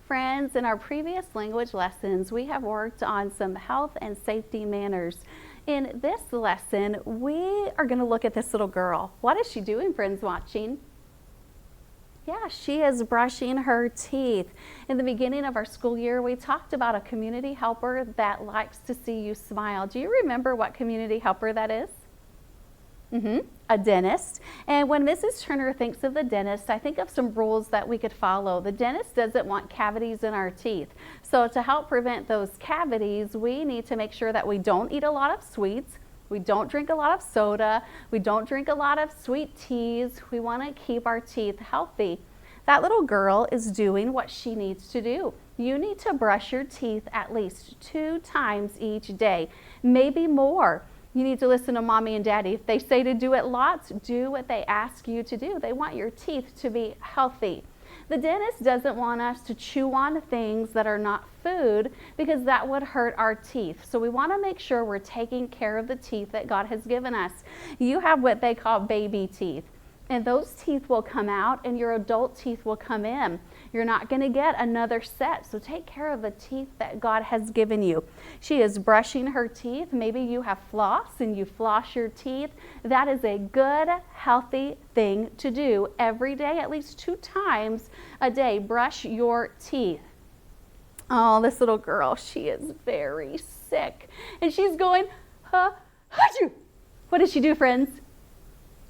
Friends, in our previous language lessons, we have worked on some health and safety manners. In this lesson, we are going to look at this little girl. What is she doing, friends watching? Yeah, she is brushing her teeth. In the beginning of our school year, we talked about a community helper that likes to see you smile. Do you remember what community helper that is? A dentist. And when Mrs. Turner thinks of the dentist, I think of some rules that we could follow. The dentist doesn't want cavities in our teeth. So to help prevent those cavities, we need to make sure that we don't eat a lot of sweets. We don't drink a lot of soda. We don't drink a lot of sweet teas. We want to keep our teeth healthy. That little girl is doing what she needs to do. You need to brush your teeth at least 2 times each day, maybe more. You need to listen to mommy and daddy. If they say to do it lots, do what they ask you to do. They want your teeth to be healthy. The dentist doesn't want us to chew on things that are not food because that would hurt our teeth. So we want to make sure we're taking care of the teeth that God has given us. You have what they call baby teeth. And those teeth will come out and your adult teeth will come in. You're not going to get another set. So take care of the teeth that God has given you. She is brushing her teeth. Maybe you have floss and you floss your teeth. That is a good, healthy thing to do every day, at least 2 times a day. Brush your teeth. Oh, this little girl, she is very sick. And she's going, achoo. What did she do, friends?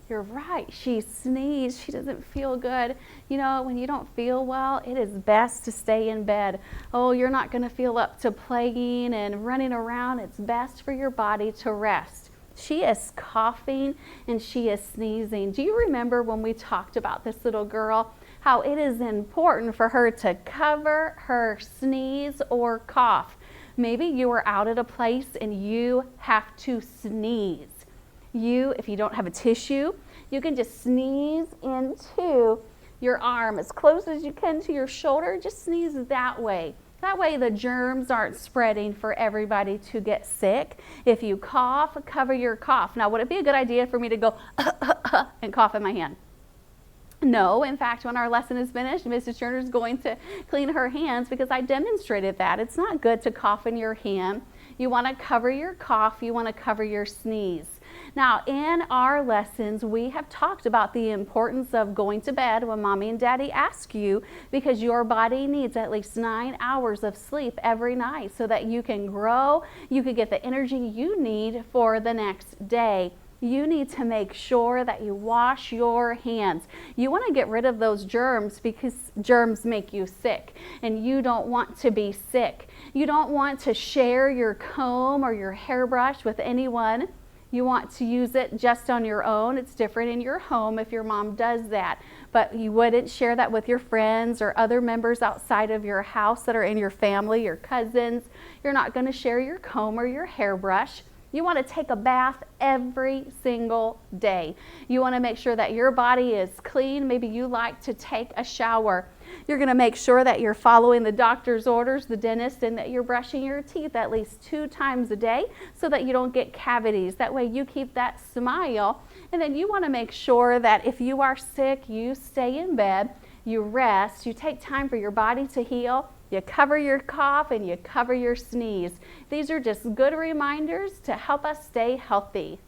You're right, she sneezed. She doesn't feel good. You know, when you don't feel well, it is best to stay in bed. Oh, you're not going to feel up to playing and running around. It's best for your body to rest. She is coughing and she is sneezing. Do you remember when we talked about this little girl, how it is important for her to cover her sneeze or cough? Maybe you are out at a place and you have to sneeze. If you don't have a tissue, you can just sneeze into your arm as close as you can to your shoulder. Just sneeze that way. That way the germs aren't spreading for everybody to get sick. If you cough, cover your cough. Now, would it be a good idea for me to go and cough in my hand? No, in fact, when our lesson is finished, Mrs. Turner is going to clean her hands because I demonstrated that. It's not good to cough in your hand. You want to cover your cough. You want to cover your sneeze. Now, in our lessons, we have talked about the importance of going to bed when mommy and daddy ask you because your body needs at least 9 hours of sleep every night so that you can grow, you can get the energy you need for the next day. You need to make sure that you wash your hands. You want to get rid of those germs because germs make you sick and you don't want to be sick. You don't want to share your comb or your hairbrush with anyone. You want to use it just on your own. It's different in your home if your mom does that. But you wouldn't share that with your friends or other members outside of your house that are in your family, your cousins. You're not going to share your comb or your hairbrush. You want to take a bath every single day. You want to make sure that your body is clean. Maybe you like to take a shower. You're going to make sure that you're following the doctor's orders, the dentist, and that you're brushing your teeth at least 2 times a day so that you don't get cavities. That way you keep that smile. And then you want to make sure that if you are sick, you stay in bed, you rest, you take time for your body to heal. You cover your cough and you cover your sneeze. These are just good reminders to help us stay healthy.